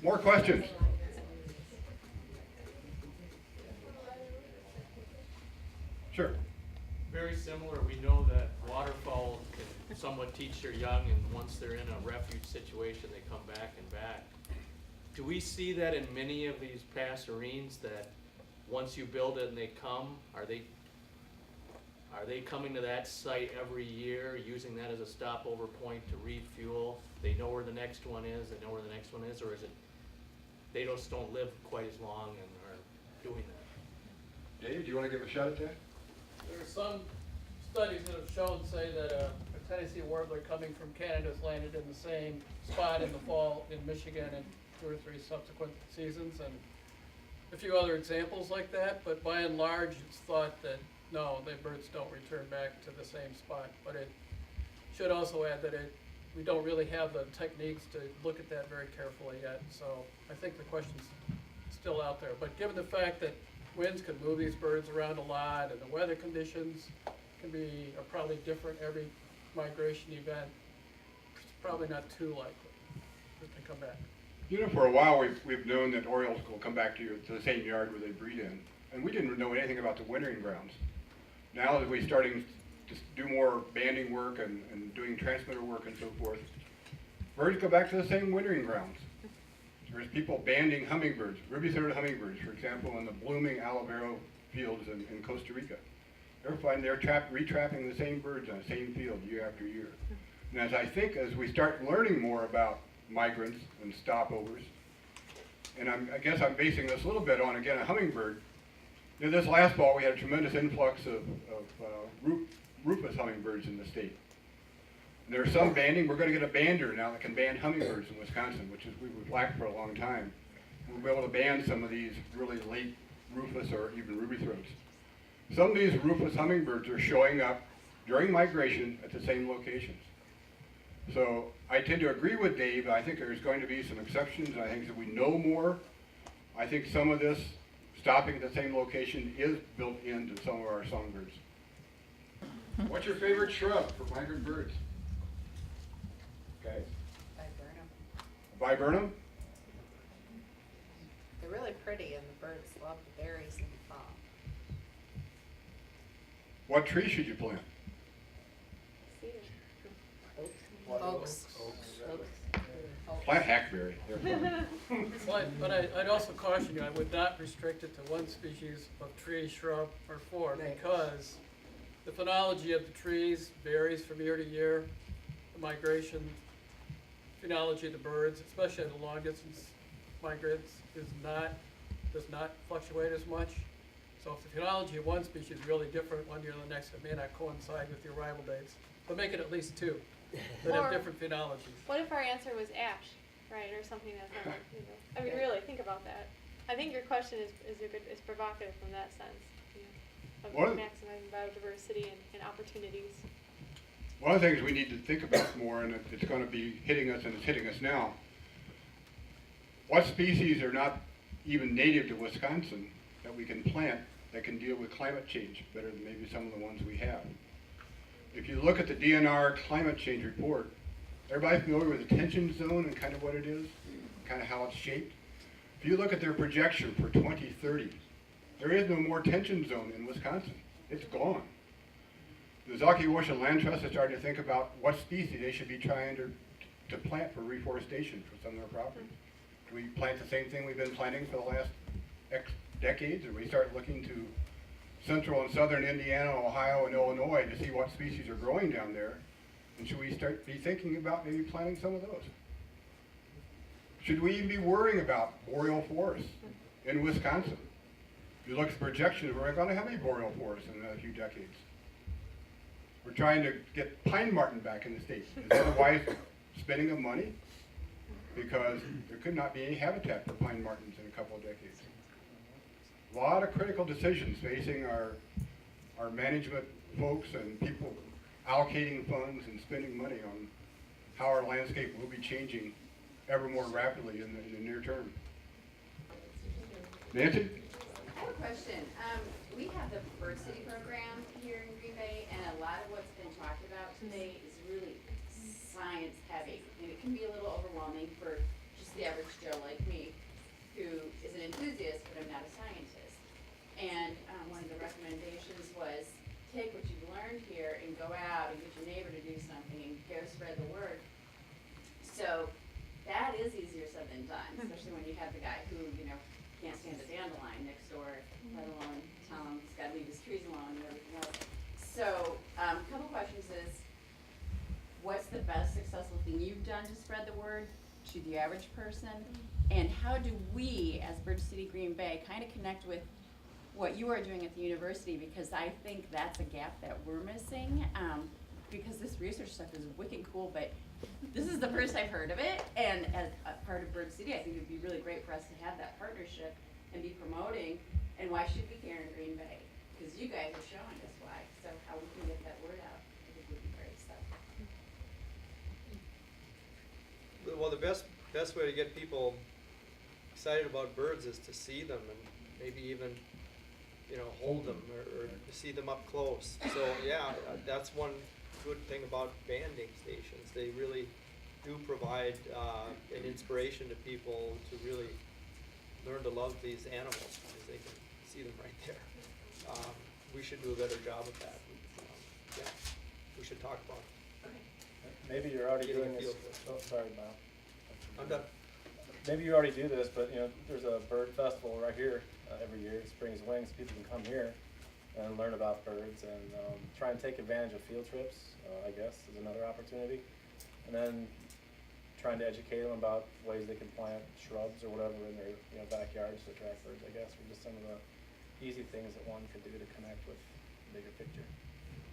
More questions? Sure. Very similar. We know that waterfowl can somewhat teach their young, and once they're in a refuge situation, they come back and back. Do we see that in many of these passerines, that once you build it and they come, are they coming to that site every year, using that as a stopover point to refuel? They know where the next one is, they know where the next one is, or is it they just don't live quite as long and are doing that? Dave, do you want to give a shot at that? There are some studies that have shown, say, that a Tennessee warbler coming from Canada has landed in the same spot in the fall in Michigan in 2 or 3 subsequent seasons, and a few other examples like that. But by and large, it's thought that no, the birds don't return back to the same spot. But it should also add that we don't really have the techniques to look at that very carefully yet. So I think the question's still out there. But given the fact that winds can move these birds around a lot, and the weather conditions are probably different every migration event, it's probably not too likely that they come back. You know, for a while we've known that Orioles will come back to the same yard where they breed in, and we didn't know anything about the wintering grounds. Now that we're starting to do more banding work and doing transmitter work and so forth, birds go back to the same wintering grounds. There's people banding hummingbirds, ruby-throated hummingbirds, for example, in the blooming aloe vera fields in Costa Rica. They're retrapping the same birds on the same field year after year. And as we start learning more about migrants and stopovers, and I guess I'm basing this a little bit on, again, a hummingbird. You know, this last fall we had a tremendous influx of rufous hummingbirds in the state. And there's some banding. We're going to get a bander now that can band hummingbirds in Wisconsin, which is we've lacked for a long time. And we'll be able to band some of these really late rufous or even ruby throats. Some of these rufous hummingbirds are showing up during migration at the same locations. So I tend to agree with Dave. I think there's going to be some exceptions. I think that we know more. I think some of this stopping at the same location is built into some of our songbirds. What's your favorite shrub for migrant birds? Okay. Viburnum? They're really pretty, and the birds love the berries in the fall. What tree should you plant? Oaks. Plant hackberry. But I'd also caution you, I would not restrict it to one species of tree, shrub, or four, because the phenology of the trees varies from year to year. The migration phenology of the birds, especially the long distance migrants, does not fluctuate as much. So if the phenology of one species is really different one year to the next, it may not coincide with the arrival dates. But make it at least 2 that have different phenologies. What if our answer was ash, right, or something that's not, I mean, really, think about that. I think your question is provocative from that sense, of maximizing biodiversity and opportunities. One of the things we need to think about more, and it's going to be hitting us, and it's hitting us now, what species are not even native to Wisconsin that we can plant that can deal with climate change better than maybe some of the ones we have? If you look at the DNR climate change report, everybody familiar with the tension zone and kind of what it is, kind of how it's shaped? If you look at their projection for 2030, there is no more tension zone in Wisconsin. It's gone. The Zaki-Wash and Land Trust is starting to think about what species they should be trying to plant for reforestation for some of their properties. Do we plant the same thing we've been planting for the last X decades, or we start looking to central and southern Indiana, Ohio, and Illinois to see what species are growing down there? And should we start be thinking about maybe planting some of those? Should we even be worrying about boreal forests in Wisconsin? If you look at the projections, we're not going to have any boreal forests in a few decades. We're trying to get pine marten back in the state. Is that a wise spending of money? Because there could not be any habitat for pine martens in a couple of decades. A lot of critical decisions facing our management folks and people allocating funds and spending money on how our landscape will be changing ever more rapidly in the near term. Nancy? I have a question. We have the Bird City program here in Green Bay, and a lot of what's been talked about today is really science heavy, and it can be a little overwhelming for just just the average Joe like me, who is an enthusiast, but I'm not a scientist. And one of the recommendations was, take what you've learned here and go out and get your neighbor to do something and go spread the word. So that is easier said than done, especially when you have the guy who, can't stand a dandelion next door, let alone tell him he's gotta leave his trees alone and everything else. So, a couple questions is, what's the best successful thing you've done to spread the word to the average person? And how do we, as Bird City Green Bay, kind of connect with what you are doing at the university? Because I think that's a gap that we're missing, because this research stuff is wicked cool, but this is the first I've heard of it, and as a part of Bird City, I think it would be really great for us to have that partnership and be promoting, and why should we care in Green Bay? Because you guys are showing us why, so how we can get that word out, I think would be great stuff. Well, the best way to get people excited about birds is to see them and maybe even, hold them or to see them up close. So yeah, that's one good thing about banding stations. They really do provide an inspiration to people to really learn to love these animals because they can see them right there. We should do a better job of that. Yeah, we should talk about it. Maybe you're already Getting doing a this. feel Oh, sorry, Bob. I'm done. Maybe you already do this, but there's a bird festival right here every year. Spring's Wings. People can come here and learn about birds and try and take advantage of field trips. I guess is another opportunity, and then trying to educate them about ways they can plant shrubs or whatever in their backyards to attract birds. I guess are just some of the easy things that one could do to connect with the bigger picture.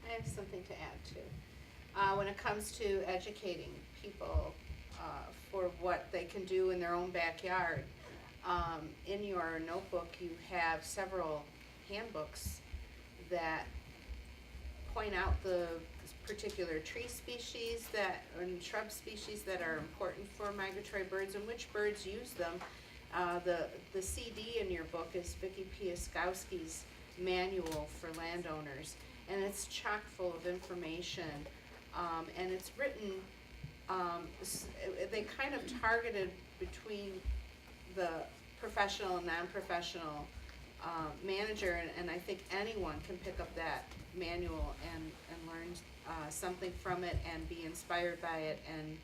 I have something to add too. When it comes to educating people for what they can do in their own backyard, in your notebook you have several handbooks that point out the particular tree species and shrub species that are important for migratory birds and which birds use them. The CD in your book is Vicki Piaskowski's Manual for Landowners, and it's chock full of information, and it's written, they kind of targeted between the professional and non-professional manager, and I think anyone can pick up that manual and learn something from it and be inspired by it, and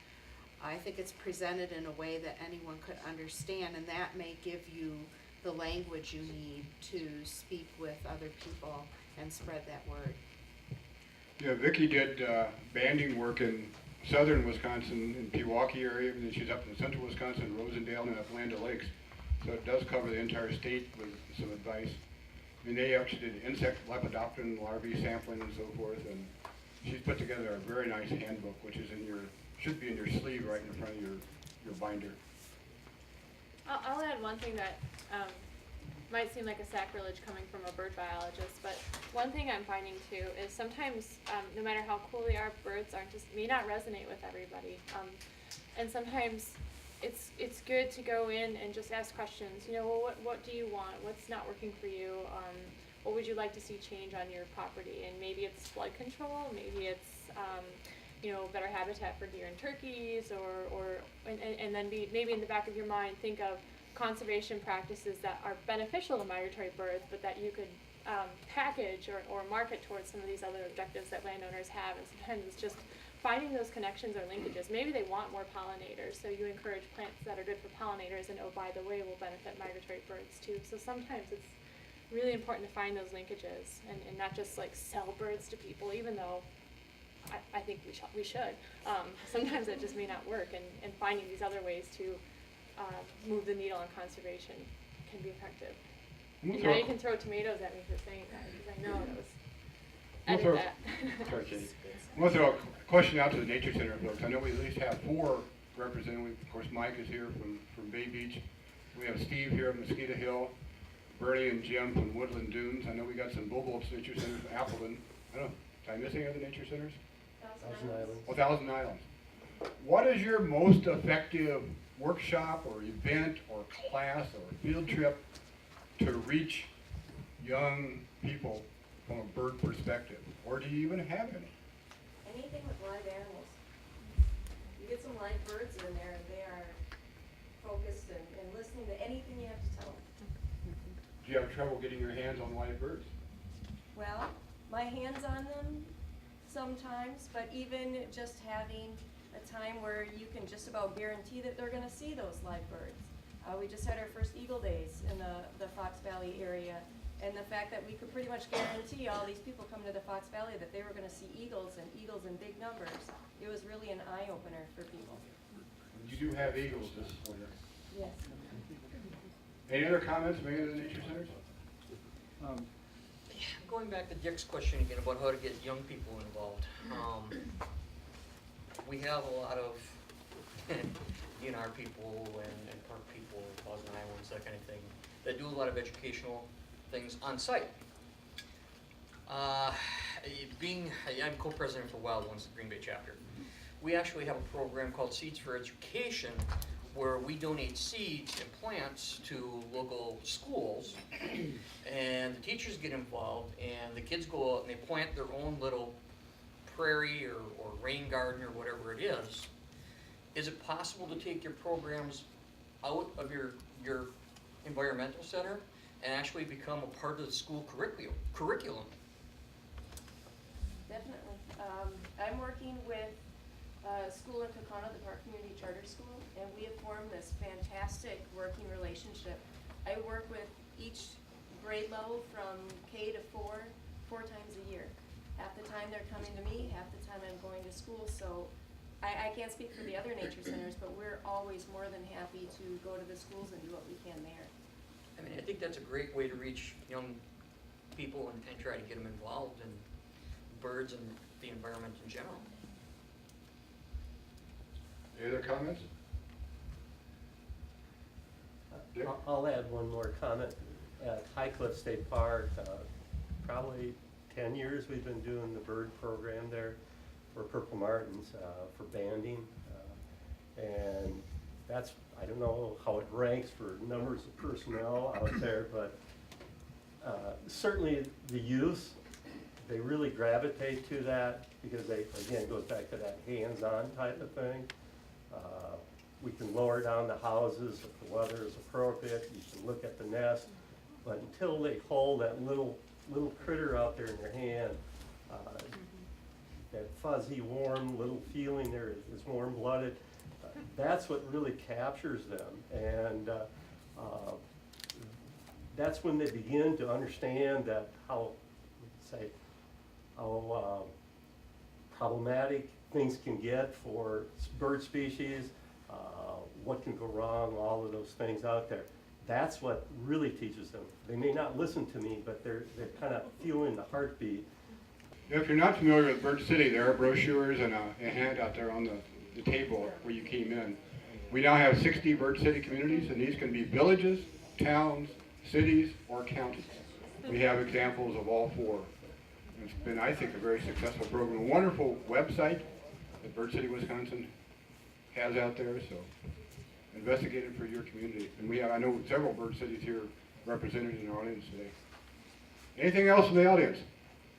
I think it's presented in a way that anyone could understand, and that may give you the language you need to speak with other people and spread that word. Yeah, Vicki did banding work in southern Wisconsin, in Pewaukee area, and then she's up in central Wisconsin, Rosendale, and up Land O'Lakes. So it does cover the entire state with some advice. I mean, they actually did insect lepidopteran larvae sampling and so forth, and she's put together a very nice handbook, which is should be in your sleeve right in front of your binder. I'll add one thing that might seem like a sacrilege coming from a bird biologist, but one thing I'm finding too is sometimes, no matter how cool they are, birds may not resonate with everybody, and sometimes it's good to go in and just ask questions. Well, what do you want? What's not working for you? What would you like to see change on your property? And maybe it's flood control, maybe it's better habitat for deer and turkeys, and then maybe in the back of your mind think of conservation practices that are beneficial to migratory birds, but that you could package or market towards some of these other objectives that landowners have. And sometimes it's just finding those connections or linkages. Maybe they want more pollinators, so you encourage plants that are good for pollinators, and oh, by the way, will benefit migratory birds too. So sometimes it's really important to find those linkages and not just like sell birds to people, even though I think we should. Sometimes it just may not work, and finding these other ways to move the needle on conservation can be effective. And now you can throw tomatoes at me for saying that, because I know that was, edit that. Sorry, Katie. I'm going to throw a question out to the Nature Center folks. I know we at least have 4 represented. Of course, Mike is here from Bay Beach. We have Steve here from Mosquito Hill, Bernie and Jim from Woodland Dunes. I know we got some Bobolt's Nature Centers from Appleton. I don't know, did I miss any other nature centers? Thousand Islands. Oh, Thousand Islands. What is your most effective workshop or event or class or field trip to reach young people from a bird perspective? Or do you even have any? Anything with live animals. You get some live birds in there, and they are focused and listening to anything you have to tell them. Do you have trouble getting your hands on live birds? Well, my hands on them sometimes, but even just having a time where you can just about guarantee that they're gonna see those live birds. We just had our first Eagle Days in the Fox Valley area, and the fact that we could pretty much guarantee all these people coming to the Fox Valley that they were gonna see eagles and eagles in big numbers, it was really an eye-opener for people. You do have eagles this winter. Yes. Any other comments made in the nature centers? Going back to Dick's question again about how to get young people involved. We have a lot of DNR people and park people, Thousand Islands, that kind of thing, that do a lot of educational things on site. I'm co-president for Wild Ones, the Green Bay chapter. We actually have a program called Seeds for Education, where we donate seeds and plants to local schools, and the teachers get involved, and the kids go out and they plant their own little prairie or rain garden or whatever it is. Is it possible to take your programs out of your environmental center and actually become a part of the school curriculum? Definitely. I'm working with a school in Kokona, the Park Community Charter School, and we have formed this fantastic working relationship. I work with each grade level from K to 4 times a year. Half the time they're coming to me, half the time I'm going to school, so I can't speak for the other nature centers, but we're always more than happy to go to the schools and do what we can there. I mean, I think that's a great way to reach young people and try to get them involved in birds and the environment in general. Any other comments? Dick? I'll add one more comment. At High Cliff State Park, probably 10 years we've been doing the bird program there for purple martins, for banding. And that's, I don't know how it ranks for numbers of personnel out there, but certainly the youth, they really gravitate to that because they, again, it goes back to that hands-on type of thing. We can lower down the houses if the weather is appropriate. You can look at the nest, but until they hold that little critter out there in their hand, that fuzzy, warm little feeling there is warm-blooded. That's what really captures them, and that's when they begin to understand that how problematic things can get for bird species, what can go wrong, all of those things out there. That's what really teaches them. They may not listen to me, but they're kind of feeling the heartbeat. If you're not familiar with Bird City, there are brochures and a handout there on the table where you came in. We now have 60 Bird City communities, and these can be villages, towns, cities, or counties. We have examples of all 4. It's been, I think, a very successful program. A wonderful website that Bird City, Wisconsin has out there, so investigate it for your community. And we have, I know, several Bird Cities here represented in our audience today. Anything else in the audience?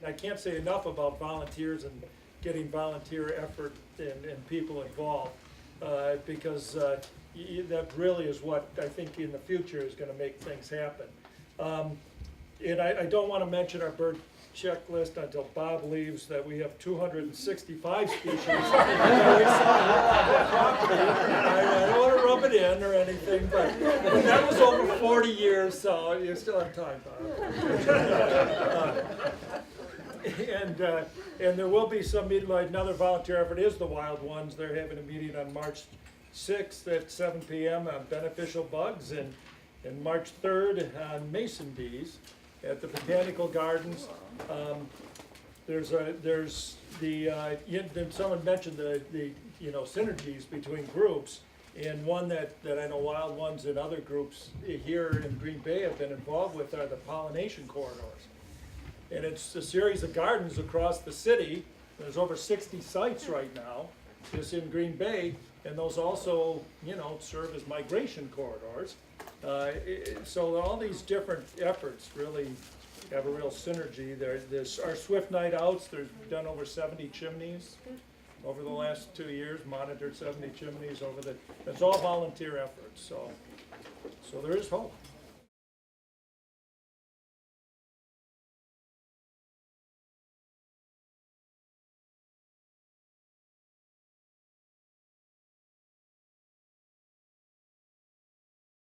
I can't say enough about volunteers and getting volunteer effort and people involved, because that really is what I think in the future is going to make things happen. And I don't want to mention our bird checklist until Bob leaves, that we have 265 species. I don't want to rub it in or anything, but that was over 40 years, so you still have time, Bob. And there will be some meeting, like another volunteer effort is the Wild Ones. They're having a meeting on March 6th at 7 p.m. on beneficial bugs, and March 3rd on mason bees at the Botanical Gardens. There's someone mentioned the synergies between groups, and one that I know Wild Ones and other groups here in Green Bay have been involved with are the pollination corridors. And it's a series of gardens across the city. There's over 60 sites right now, just in Green Bay, and those also, serve as migration corridors. So all these different efforts really have a real synergy. There's our Swift Night Outs. We've done over 70 chimneys over the last 2 years, monitored 70 chimneys over the, it's all volunteer efforts, so there is hope.